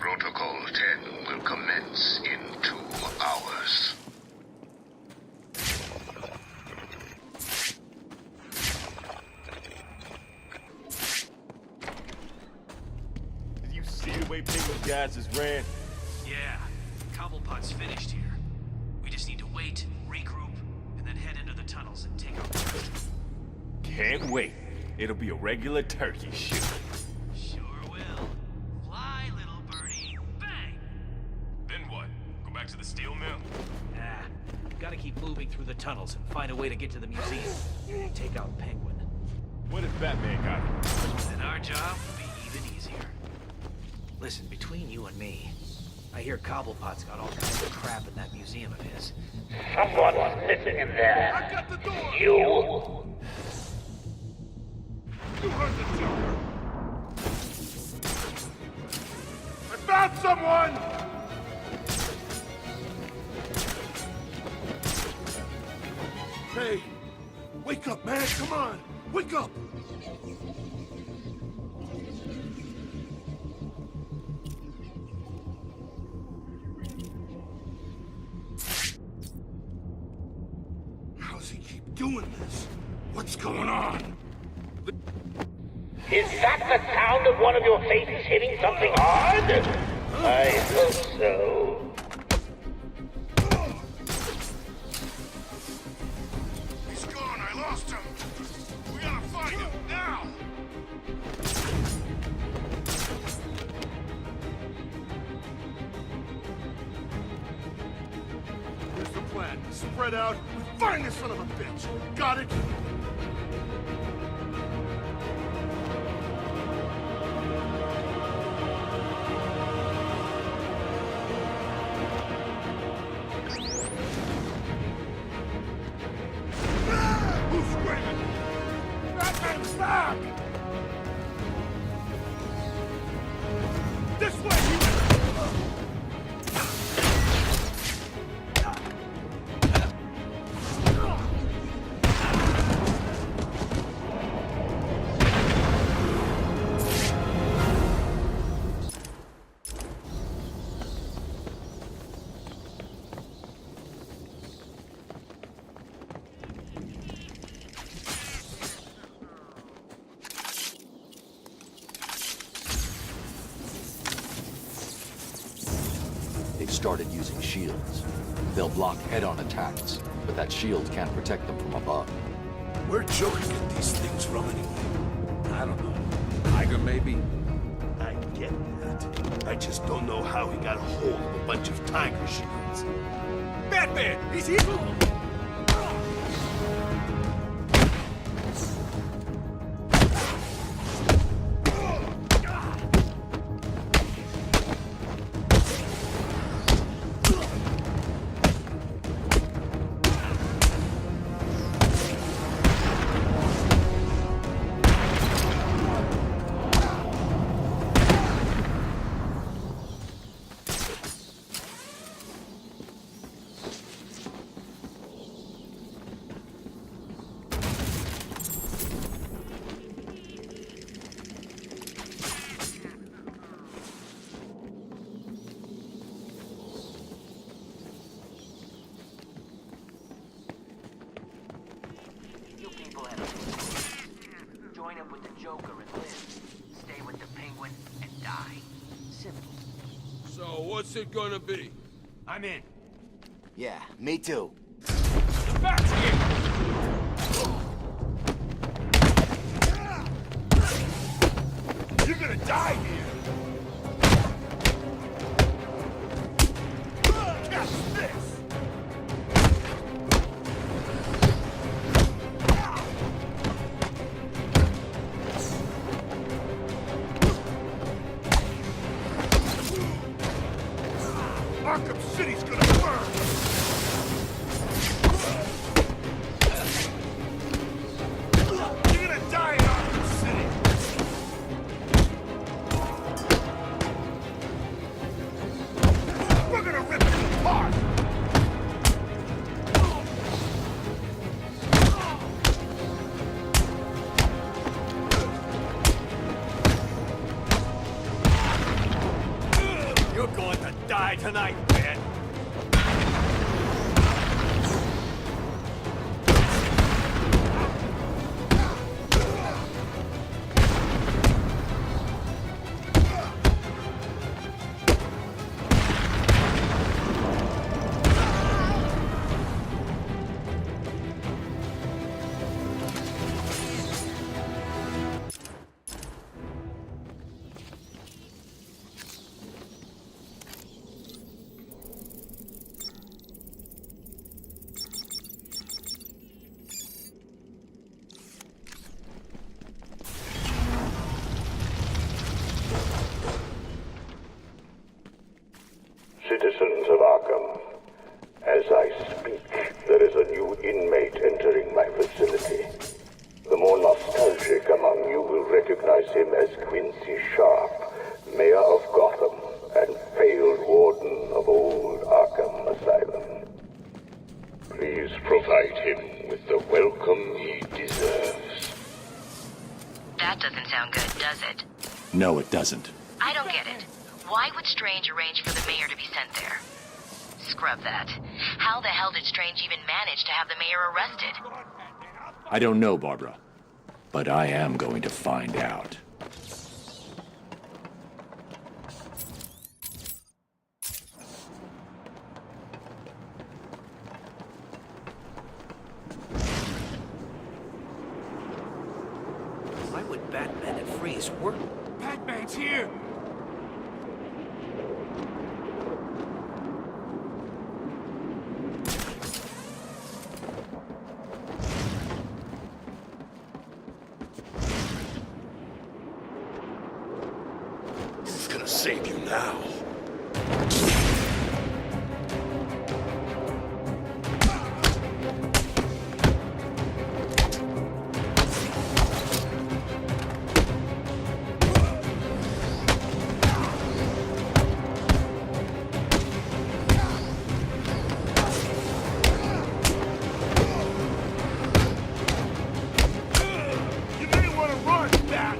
Protocol 10 will commence in 2 hours. Did you see the way Penguin guys just ran? Yeah, Cobblepot's finished here. We just need to wait, regroup, and then head into the tunnels and take out the rest. Can't wait. It'll be a regular turkey shoot. Sure will. Fly, little birdie. Bang! Then what? Go back to the steel mill? Nah, gotta keep moving through the tunnels and find a way to get to the museum. Take out Penguin. What if Batman got it? Then our job will be even easier. Listen, between you and me, I hear Cobblepot's got all kinds of crap in that museum of his. Someone's missing in there. I got the door! You. You heard the Joker! I found someone! Hey! Wake up, man! Come on! Wake up! How's he keep doing this? What's going on? Is that the sound of one of your faces hitting something hard? I hope so. He's gone. I lost him. We gotta find him now. Here's the plan. Spread out. Find this son of a bitch. Got it? Who's screaming? Batman's back! This way, you... They've started using shields. They'll block head-on attacks, but that shield can't protect them from above. Where'd Joker get these things from anyway? I don't know. Tiger, maybe? I get that. I just don't know how he got a hold of a bunch of tiger shields. Batman! He's here! You people have a join up with the Joker and live. Stay with the Penguin and die. Simple. So, what's it gonna be? I'm in. Yeah, me too. The Bat's here! You're gonna die here! Catch this! Arkham City's gonna burn! tonight, man. Citizens of Arkham, as I speak, there is a new inmate entering my facility. The more nostalgic among you will recognize him as Quincy Sharp, Mayor of Gotham and failed warden of old Arkham Asylum. Please provide him with the welcome he deserves. That doesn't sound good, does it? No, it doesn't. I don't get it. Why would Strange arrange for the mayor to be sent there? Scrub that. How the hell did Strange even manage to have the mayor arrested? I don't know, Barbara. But I am going to find out. Why would Batman and Freeze work? Batman's here! Who's gonna save you now? You may want to run, Bat!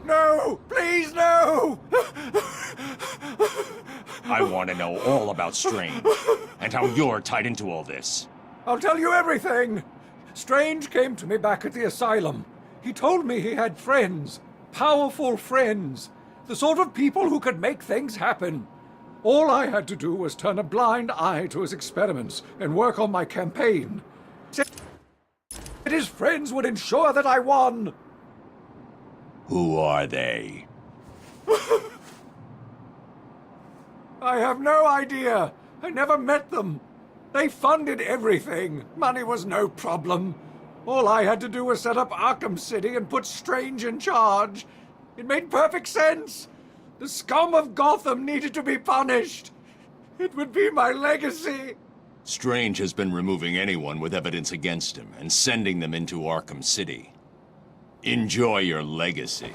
No! Please, no! I want to know all about Strange, and how you're tied into all this. I'll tell you everything. Strange came to me back at the asylum. He told me he had friends, powerful friends, the sort of people who could make things happen. All I had to do was turn a blind eye to his experiments and work on my campaign. Said his friends would ensure that I won. Who are they? I have no idea. I never met them. They funded everything. Money was no problem. All I had to do was set up Arkham City and put Strange in charge. It made perfect sense. The scum of Gotham needed to be punished. It would be my legacy. Strange has been removing anyone with evidence against him and sending them into Arkham City. Enjoy your legacy.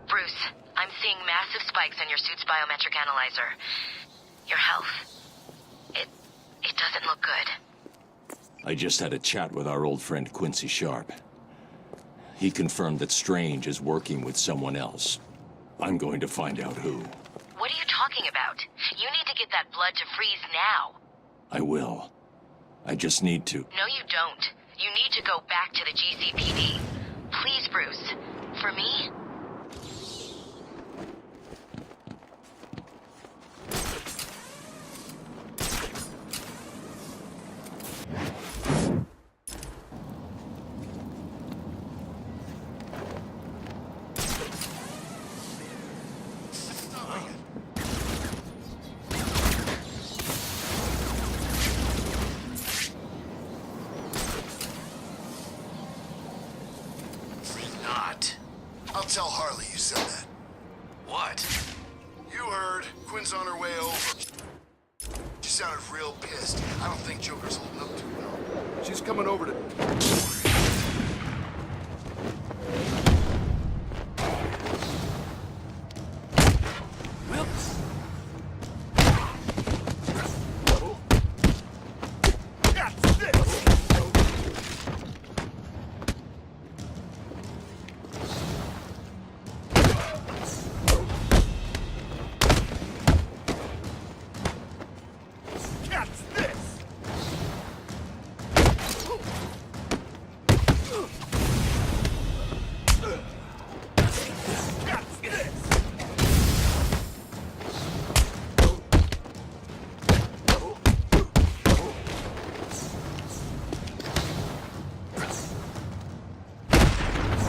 Bruce, I'm seeing massive spikes on your suit's biometric analyzer. Your health. It doesn't look good. I just had a chat with our old friend Quincy Sharp. He confirmed that Strange is working with someone else. I'm going to find out who. What are you talking about? You need to get that blood to Freeze now. I will. I just need to. No, you don't. You need to go back to the GCPD. Please, Bruce. For me? Not. I'll tell Harley you said that. What? You Whoever's coming over to...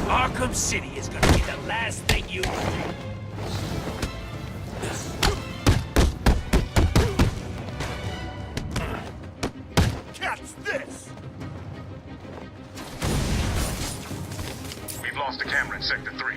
Arkham City is gonna be the last thing you... Catch this! We've lost a camera in Sector 3.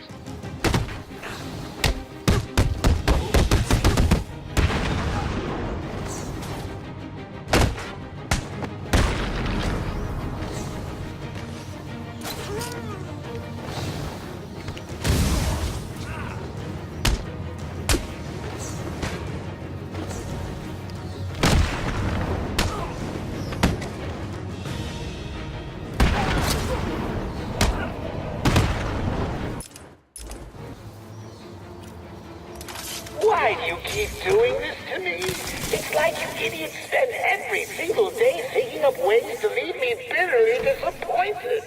Why do you keep doing this to me? It's like you idiots spend every single day thinking up ways to leave me bitterly disappointed.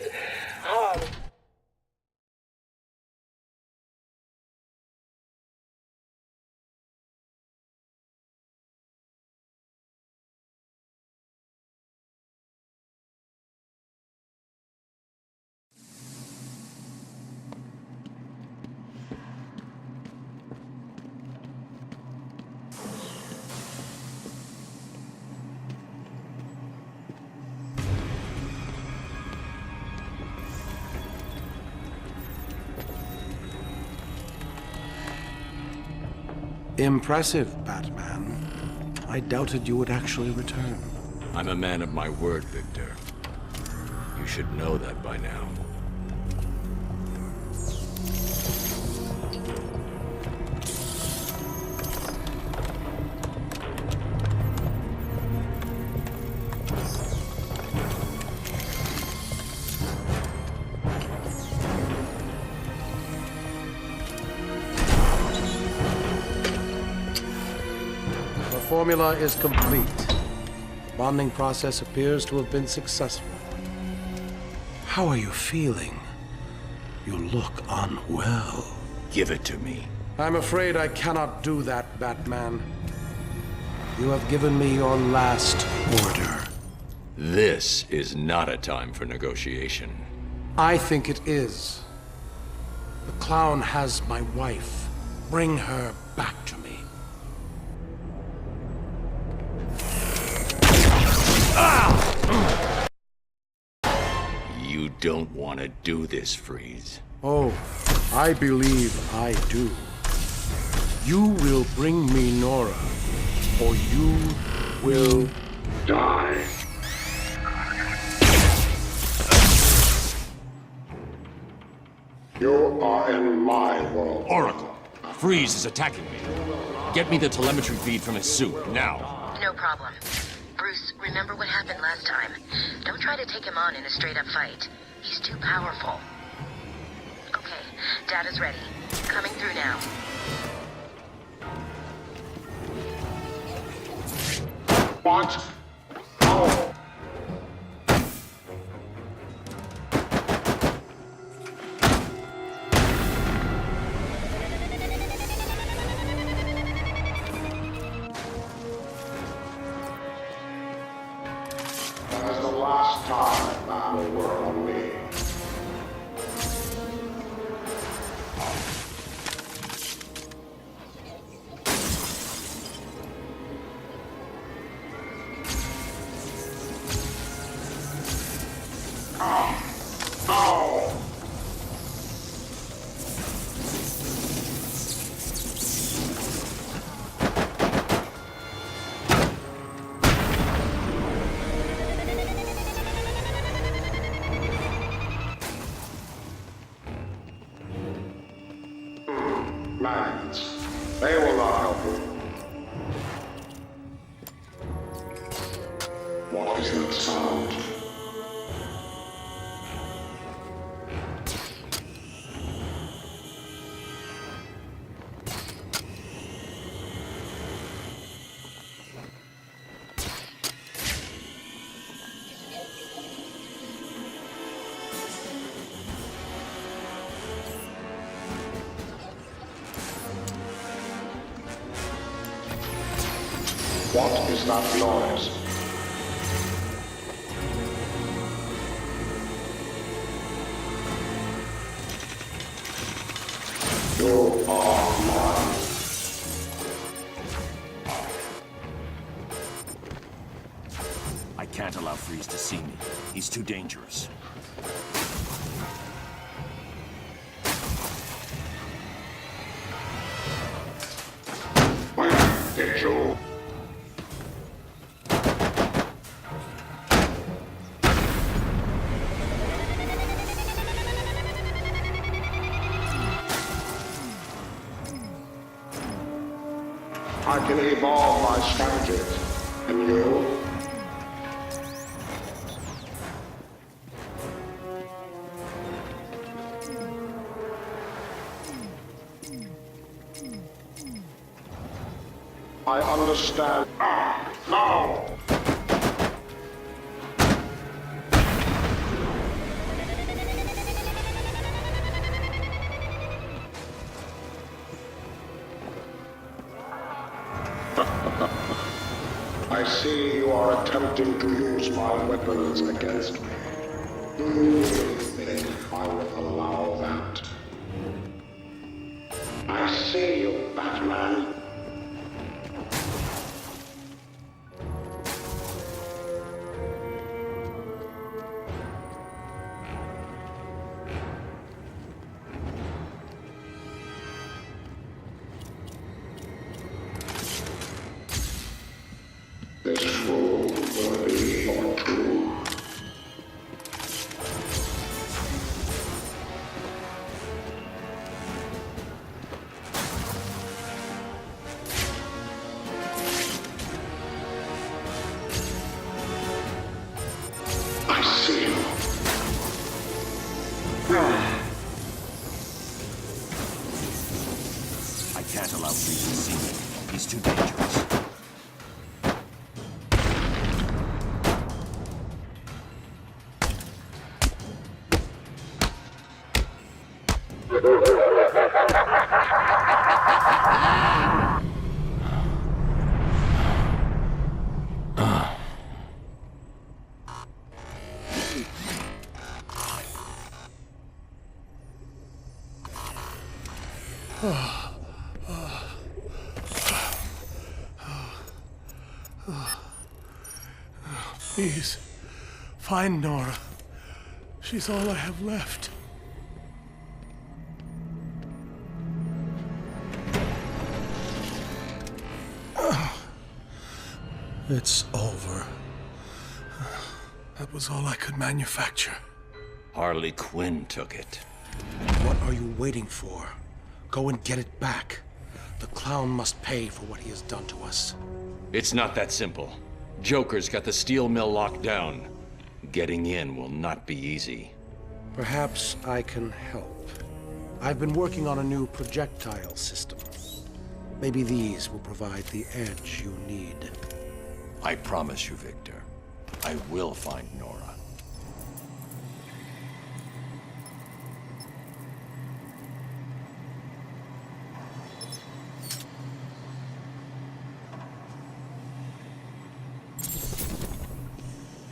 Impressive, Batman. I doubted you would actually return. I'm a man of my word, Victor. You should know that by now. The formula is complete. Bonding process appears to have been successful. How are you feeling? You look unwell. Give it to me. I'm afraid I cannot do that, Batman. You have given me your last order. This is not a time for negotiation. I think it is. The clown has my wife. Bring her back to me. You don't want to do this, Freeze. Oh, I believe I do. You will bring me Nora, or you will die. You are in my world. Oracle, Freeze is attacking me. Get me the telemetry feed from his suit, now. No problem. Bruce, remember what happened last time. Don't try to take him on in a straight-up fight. He's too powerful. Okay, data's ready. Coming through now. What? Oh. That is the last time man will work on me. magnets. They will not help you. What is that sound? What is that noise? You are mine. I can't allow Freeze to see me. He's too dangerous. Where did you? I can evolve my strategies. And you? I understand. No! I see you are attempting to use my weapons against me. Do you really think I will allow that? I see you, Batman. This room will be your tomb. I see you. I can't allow Freeze to see me. He's too dangerous. Please, find Nora. She's all I have left. It's over. That was all I could manufacture. Harley Quinn took it. What are you waiting for? Go and get it back. The clown must pay for what he has done to us. It's not that simple. Joker's got the steel mill locked down. Getting in will not be easy. Perhaps I can help. I've been working on a new projectile system. Maybe these will provide the edge you need. I promise you, Victor, I will find Nora.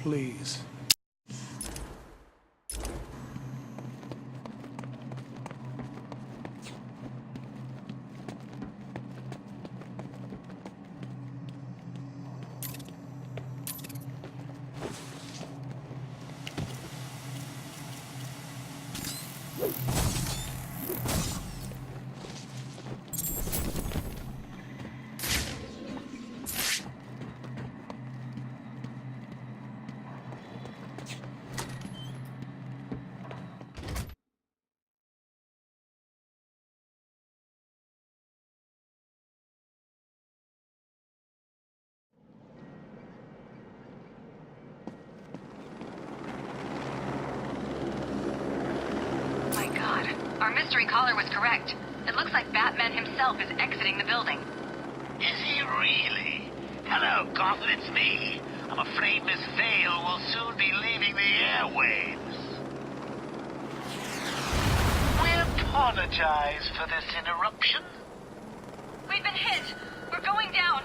Please. Our mystery caller was correct. It looks like Batman himself is exiting the building. Is he really? Hello, Gotham, it's me. I'm afraid Miss Vale will soon be leaving the airwaves. We apologize for this interruption. We've been hit. We're going down.